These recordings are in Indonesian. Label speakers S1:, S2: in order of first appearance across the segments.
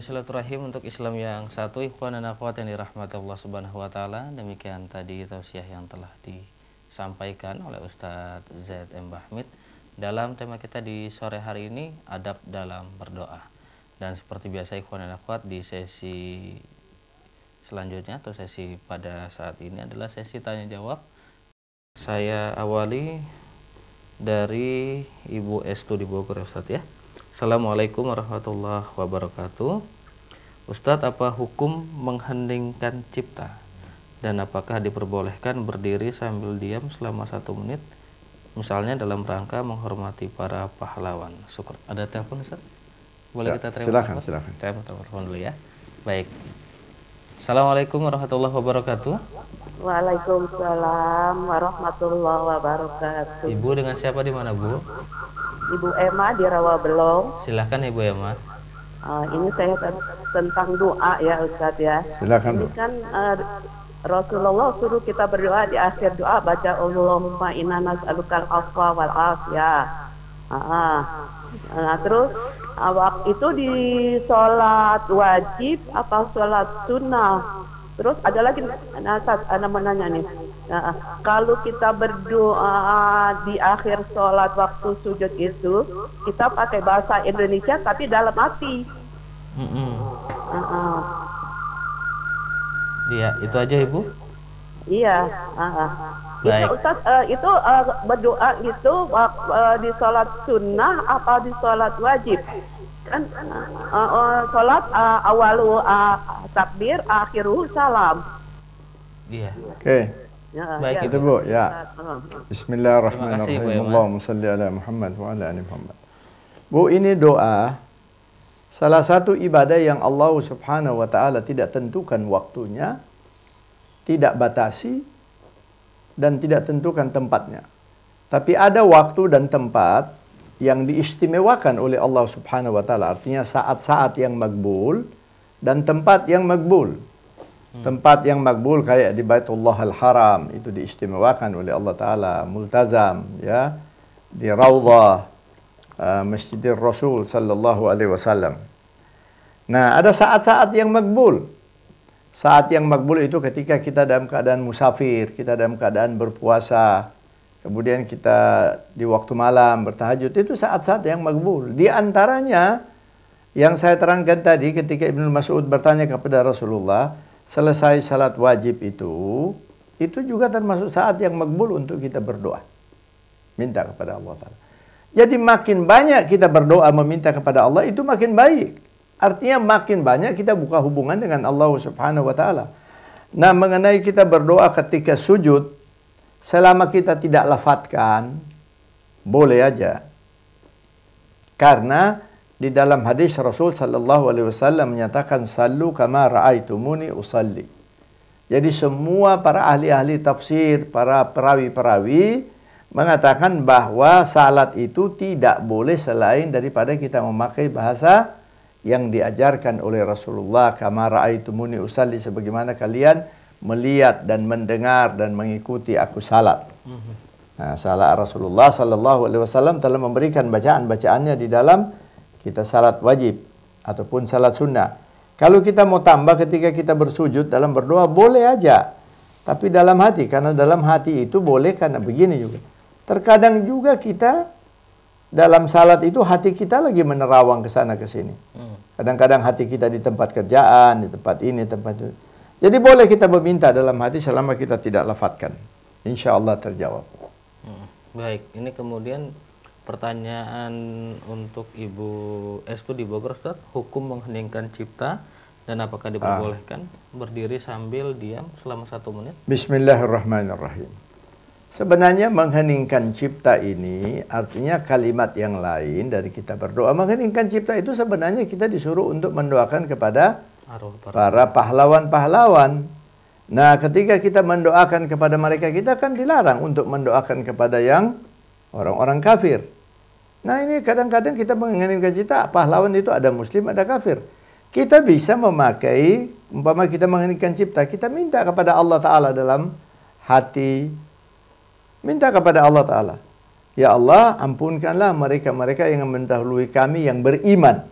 S1: silaturahim untuk Islam yang satu, ikhwan dan akhwat yang dirahmati Allah Subhanahu wa taala. Demikian tadi tausiah yang telah disampaikan oleh Ustadz Z.M. Bahmid dalam tema kita di sore hari ini, adab dalam berdoa. Dan seperti biasa ikhwan dan akhwat, di sesi selanjutnya atau sesi pada saat ini adalah sesi tanya jawab. Saya awali dari Ibu Estu di Bogor, Ustadz ya. Assalamualaikum warahmatullahi wabarakatuh. Ustadz, apa hukum mengheningkan cipta? Dan apakah diperbolehkan berdiri sambil diam selama 1 menit? Misalnya dalam rangka menghormati para pahlawan. Syukur. Ada telepon, Ustadz? Boleh ya, kita terima? Silakan. Telepon dulu ya. Baik. Assalamualaikum warahmatullahi wabarakatuh.
S2: Waalaikumsalam warahmatullahi wabarakatuh.
S1: Ibu dengan siapa di mana, Bu?
S2: Ibu Emma di Rawabelong.
S1: Silahkan Ibu Emma.
S2: Ini saya tentang doa ya Ustadz ya.
S3: Silakan.
S2: Ini kan Rasulullah suruh kita berdoa di akhir doa, baca Allahumma inna nas'alukal afwa wal afiyah. Terus waktu itu di sholat wajib apa sholat sunnah? Terus ada lagi Ana mau nanya nih. Kalau kita berdoa di akhir sholat waktu sujud itu, kita pakai bahasa Indonesia tapi dalam hati.
S1: Iya, itu aja Ibu?
S2: Iya.
S1: Baik.
S2: Itu Ustaz, itu berdoa itu di sholat sunnah apa di sholat wajib? Kan sholat awalu takbir, akhiru salam.
S1: Iya.
S3: Oke.
S2: Ya,
S1: baik
S2: ya,
S3: itu Bu, ya.
S1: Terima
S3: Bismillahirrahmanirrahim.
S1: kasih, Bu
S3: Allahumma salli ala Muhammad wa ala ali Muhammad. Bu, ini doa salah satu ibadah yang Allah Subhanahu wa taala tidak tentukan waktunya, tidak batasi dan tidak tentukan tempatnya. Tapi ada waktu dan tempat yang diistimewakan oleh Allah Subhanahu wa taala, artinya saat-saat yang makbul dan tempat yang makbul. Tempat yang makbul kayak di Baitullah Al-Haram itu diistimewakan oleh Allah taala, multazam ya, di Raudhah Masjidir Rasul sallallahu alaihi wasallam. Nah, ada saat-saat yang makbul. Saat yang makbul itu ketika kita dalam keadaan musafir, kita dalam keadaan berpuasa, kemudian kita di waktu malam bertahajud, itu saat-saat yang makbul. Di antaranya yang saya terangkan tadi ketika Ibnu Mas'ud bertanya kepada Rasulullah, selesai salat wajib itu juga termasuk saat yang makbul untuk kita berdoa. Minta kepada Allah Ta'ala. Jadi makin banyak kita berdoa meminta kepada Allah, itu makin baik. Artinya makin banyak kita buka hubungan dengan Allah Subhanahu wa taala. Nah, mengenai kita berdoa ketika sujud, selama kita tidak lafadzkan, boleh aja. Karena di dalam hadis Rasul sallallahu alaihi wasallam menyatakan sallu kama ra'aitumuni usalli. Jadi semua para ahli-ahli tafsir, para perawi-perawi mengatakan bahwa salat itu tidak boleh selain daripada kita memakai bahasa yang diajarkan oleh Rasulullah, kama ra'aitumuni usalli, sebagaimana kalian melihat dan mendengar dan mengikuti aku salat. Nah, salat Rasulullah sallallahu alaihi wasallam telah memberikan bacaan-bacaannya di dalam kita salat wajib ataupun salat sunnah. Kalau kita mau tambah ketika kita bersujud dalam berdoa, boleh aja. Tapi dalam hati, karena dalam hati itu boleh karena begini juga. Terkadang juga kita dalam salat itu hati kita lagi menerawang ke sana ke sini. Kadang-kadang hati kita di tempat kerjaan, di tempat ini, tempat itu. Jadi boleh kita meminta dalam hati selama kita tidak lafadzkan. Insya Allah terjawab.
S1: Baik, ini kemudian pertanyaan untuk Ibu Estu di Bogor, Ustaz, hukum mengheningkan cipta dan apakah diperbolehkan berdiri sambil diam selama 1 menit?
S3: Bismillahirrahmanirrahim. Sebenarnya mengheningkan cipta ini artinya kalimat yang lain dari kita berdoa. Mengheningkan cipta itu sebenarnya kita disuruh untuk mendoakan kepada para pahlawan-pahlawan. Nah, ketika kita mendoakan kepada mereka, kita kan dilarang untuk mendoakan kepada yang orang-orang kafir. Nah, ini kadang-kadang kita menginginkan cita, pahlawan itu ada muslim, ada kafir. Kita bisa memakai, umpama kita menginginkan cipta, kita minta kepada Allah Ta'ala dalam hati. Minta kepada Allah Ta'ala. Ya Allah, ampunkanlah mereka-mereka yang mendahului kami yang beriman.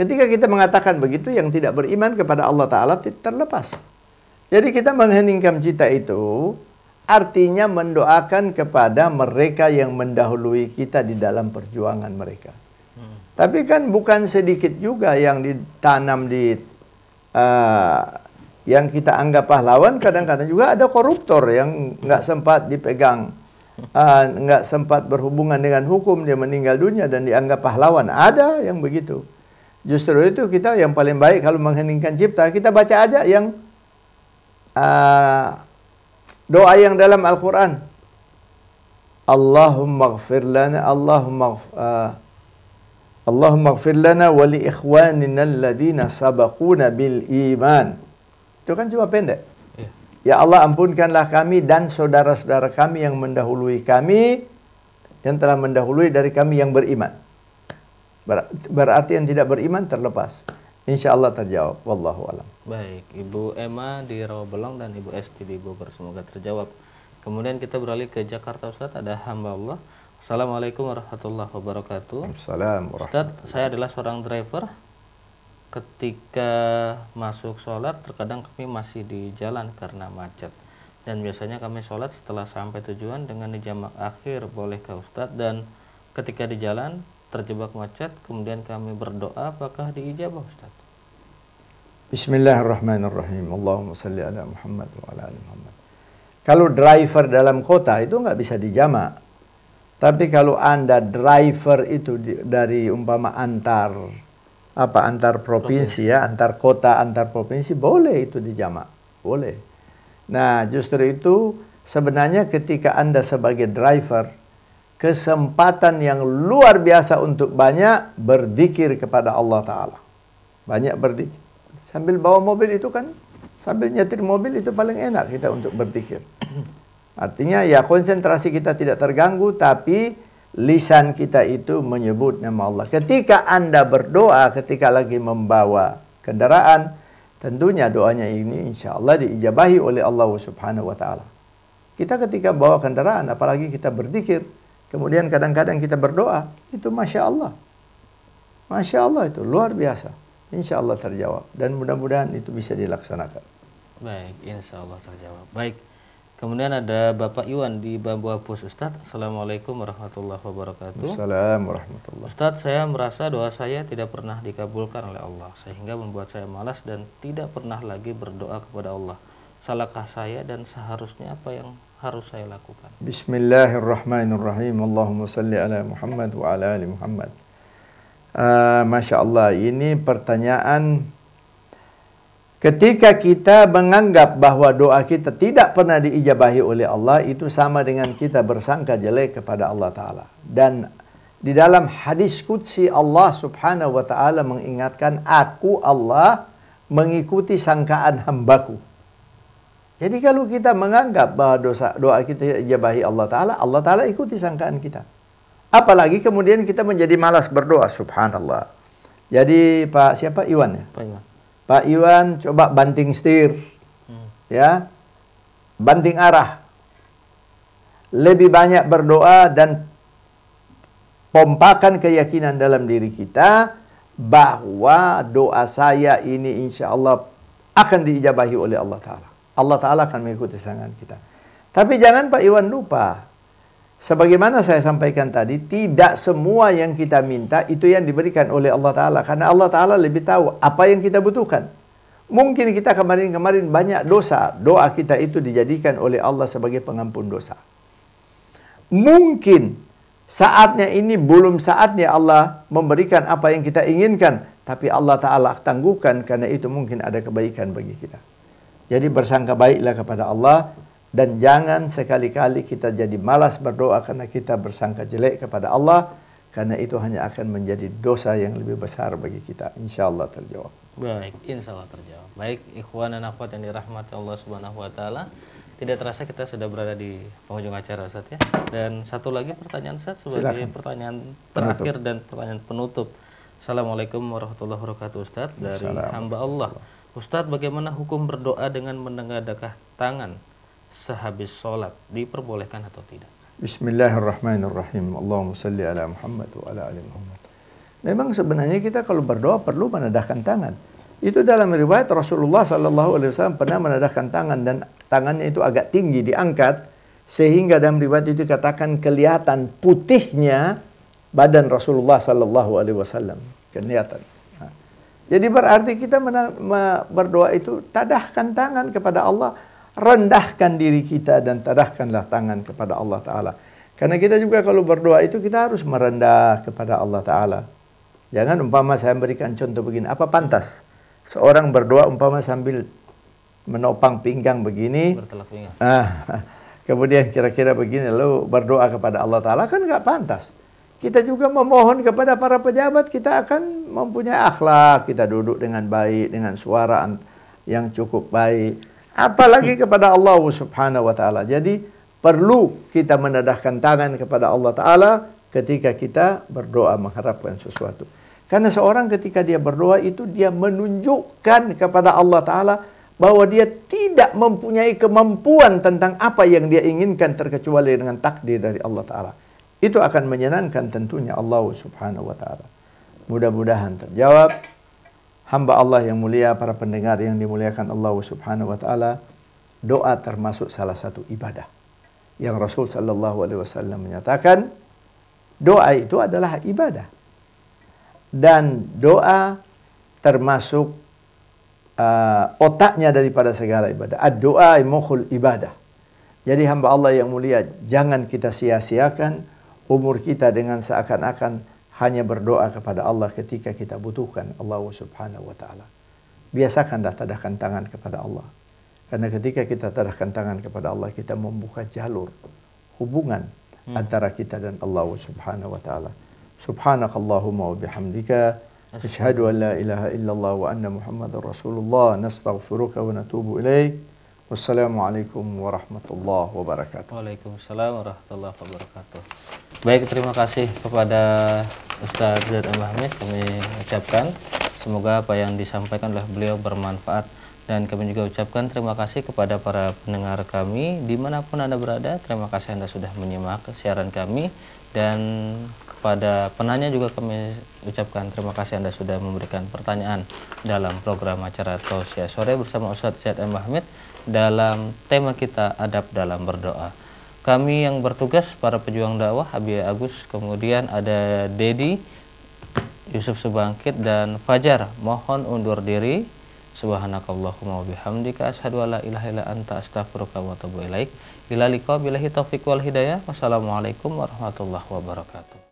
S3: Ketika kita mengatakan begitu, yang tidak beriman kepada Allah Ta'ala terlepas. Jadi kita mengheningkan cita itu artinya mendoakan kepada mereka yang mendahului kita di dalam perjuangan mereka. Tapi kan bukan sedikit juga yang ditanam di yang kita anggap pahlawan. Kadang-kadang juga ada koruptor yang nggak sempat dipegang, nggak sempat berhubungan dengan hukum, dia meninggal dunia dan dianggap pahlawan. Ada yang begitu. Justru itu kita yang paling baik kalau mengheningkan cipta, kita baca aja yang doa yang dalam Al-Quran. Allahumma ghfir lana, Allahumma ghfir lana wa li ikhwanina alladhina sabaquna bil iman. Itu kan cuma pendek. Ya Allah, ampunkanlah kami dan saudara-saudara kami yang mendahului kami, yang telah mendahului dari kami yang beriman. Berarti yang tidak beriman terlepas. Insya Allah terjawab. Wallahu alam.
S1: Baik, Ibu Emma di Rawabelong dan Ibu Esti di Bogor, semoga terjawab. Kemudian kita beralih ke Jakarta, Ustadz. Ada hamba Allah. Assalamualaikum warahmatullahi wabarakatuh.
S3: Assalamualaikum.
S1: Ustadz, saya adalah seorang driver. Ketika masuk sholat, terkadang kami masih di jalan karena macet. Dan biasanya kami sholat setelah sampai tujuan dengan di jamak akhir. Bolehkah Ustadz? Dan ketika di jalan terjebak macet, kemudian kami berdoa, apakah diijabah Ustadz?
S3: Bismillahirrahmanirrahim. Allahumma salli ala Muhammad wa ala ali Muhammad. Kalau driver dalam kota itu nggak bisa dijamak. Tapi kalau Anda driver itu dari umpama antar provinsi ya, antar kota, antar provinsi, boleh itu dijamak. Boleh. Nah, justru itu sebenarnya ketika Anda sebagai driver, kesempatan yang luar biasa untuk banyak berzikir kepada Allah Ta'ala. Banyak berzikir. Sambil bawa mobil itu kan, sambil nyetir mobil itu paling enak kita untuk berzikir. Artinya ya konsentrasi kita tidak terganggu, tapi lisan kita itu menyebut nama Allah. Ketika Anda berdoa, ketika lagi membawa kendaraan, tentunya doanya ini insya Allah diijabahi oleh Allah Subhanahu wa Ta'ala. Kita ketika bawa kendaraan, apalagi kita berzikir, kemudian kadang-kadang kita berdoa, itu Masya Allah. Masya Allah, itu luar biasa. Insya Allah terjawab. Dan mudah-mudahan itu bisa dilaksanakan.
S1: Baik, insya Allah terjawab. Baik. Kemudian ada Bapak Iwan di Bambu Apus, Ustadz. Assalamualaikum warahmatullahi wabarakatuh.
S3: Assalamualaikum warahmatullahi.
S1: Ustadz, saya merasa doa saya tidak pernah dikabulkan oleh Allah, sehingga membuat saya malas dan tidak pernah lagi berdoa kepada Allah. Salahkah saya dan seharusnya apa yang harus saya lakukan?
S3: Bismillahirrahmanirrahim. Allahumma salli ala Muhammad wa ala ali Muhammad. Masya Allah, ini pertanyaan. Ketika kita menganggap bahwa doa kita tidak pernah diijabahi oleh Allah, itu sama dengan kita bersangka jelek kepada Allah Ta'ala. Dan di dalam hadis qudsi Allah Subhanahu wa Ta'ala mengingatkan, aku Allah mengikuti sangkaan hambaku. Jadi kalau kita menganggap bahwa doa kita diijabahi Allah Ta'ala ikuti sangkaan kita. Apalagi kemudian kita menjadi malas berdoa, subhanallah. Jadi siapa Iwan ya?
S1: Pak Iwan.
S3: Pak Iwan coba banting setir, ya, banting arah. Lebih banyak berdoa dan pompakan keyakinan dalam diri kita bahwa doa saya ini insya Allah akan diijabahi oleh Allah Ta'ala. Allah Ta'ala akan mengikuti sangkaan kita. Tapi jangan Pak Iwan lupa, sebagaimana saya sampaikan tadi, tidak semua yang kita minta itu yang diberikan oleh Allah Ta'ala. Karena Allah Ta'ala lebih tahu apa yang kita butuhkan. Mungkin kita kemarin-kemarin banyak dosa. Doa kita itu dijadikan oleh Allah sebagai pengampun dosa. Mungkin saatnya ini belum saatnya Allah memberikan apa yang kita inginkan. Tapi Allah Ta'ala tangguhkan karena itu mungkin ada kebaikan bagi kita. Jadi bersangka baiklah kepada Allah. Dan jangan sekali-kali kita jadi malas berdoa karena kita bersangka jelek kepada Allah. Karena itu hanya akan menjadi dosa yang lebih besar bagi kita. Insya Allah terjawab.
S1: Baik, insya Allah terjawab. Baik, ikhwan dan akhwat yang dirahmati Allah Subhanahu wa Ta'ala. Tidak terasa kita sudah berada di penghujung acara, Ustaz ya. Dan satu lagi pertanyaan Ustaz sebagai
S3: Silakan.
S1: pertanyaan terakhir dan pertanyaan penutup. Assalamualaikum warahmatullahi wabarakatuh, Ustaz. Dari hamba Allah. Ustaz, bagaimana hukum berdoa dengan menengadahkan tangan sehabis sholat, diperbolehkan atau tidak?
S3: Bismillahirrahmanirrahim. Allahumma salli ala Muhammad wa ala ali Muhammad. Memang sebenarnya kita kalau berdoa perlu menadahkan tangan. Itu dalam riwayat Rasulullah SAW pernah menadahkan tangan dan tangannya itu agak tinggi diangkat sehingga dalam riwayat itu dikatakan kelihatan putihnya badan Rasulullah SAW. Kelihatan. Nah, jadi berarti kita berdoa itu tadahkan tangan kepada Allah, rendahkan diri kita dan tadahkanlah tangan kepada Allah Ta'ala. Karena kita juga kalau berdoa itu kita harus merendah kepada Allah Ta'ala. Jangan umpama saya berikan contoh begini, apa pantas seorang berdoa umpama sambil menopang pinggang begini, kemudian kira-kira begini, lalu berdoa kepada Allah Ta'ala, kan nggak pantas. Kita juga memohon kepada para pejabat, kita akan mempunyai akhlak, kita duduk dengan baik, dengan suara yang cukup baik. Apalagi kepada Allah Subhanahu wa Ta'ala. Jadi perlu kita menadahkan tangan kepada Allah Ta'ala ketika kita berdoa mengharapkan sesuatu. Karena seorang ketika dia berdoa itu dia menunjukkan kepada Allah Ta'ala bahwa dia tidak mempunyai kemampuan tentang apa yang dia inginkan terkecuali dengan takdir dari Allah Ta'ala. Itu akan menyenangkan tentunya Allah Subhanahu wa Ta'ala. Mudah-mudahan terjawab. Hamba Allah yang mulia, para pendengar yang dimuliakan Allah Subhanahu wa Ta'ala, doa termasuk salah satu ibadah. Yang Rasul sallallahu alaihi wasallam menyatakan doa itu adalah ibadah. Dan doa termasuk otaknya daripada segala ibadah. Ad-doa mukhul ibadah. Jadi hamba Allah yang mulia, jangan kita sia-siakan umur kita dengan seakan-akan hanya berdoa kepada Allah ketika kita butuhkan Allah Subhanahu wa Ta'ala. Biasakanlah tadahkan tangan kepada Allah. Karena ketika kita tadahkan tangan kepada Allah, kita membuka jalur hubungan antara kita dan Allah Subhanahu wa Ta'ala. Subhanakallahumma wa bihamdika asyhadu an la ilaha illallah wa anna Muhammadar Rasulullah, nastaghfiruka wa natubu ilaik. Wassalamualaikum warahmatullahi wabarakatuh.
S1: Waalaikumsalam warahmatullahi wabarakatuh. Baik, terima kasih kepada Ustaz Z. M. Bahmid kami ucapkan. Semoga apa yang disampaikan oleh beliau bermanfaat. Dan kami juga ucapkan terima kasih kepada para pendengar kami dimanapun Anda berada. Terima kasih Anda sudah menyimak siaran kami. Dan kepada penanya juga kami ucapkan terima kasih Anda sudah memberikan pertanyaan dalam program acara Tausiah Sore bersama Ustaz Z. M. Bahmid dalam tema kita adab dalam berdoa. Kami yang bertugas para pejuang dakwah, Habibie Agus, kemudian ada Dedi, Yusuf Subangkit, dan Fajar mohon undur diri. Subhanakallahumma wa bihamdika asyhadu an la ilaha illa anta astaghfiruka wa atubu ilaik. Ila liqa billahi taufiq wal hidayah. Wassalamualaikum warahmatullahi wabarakatuh.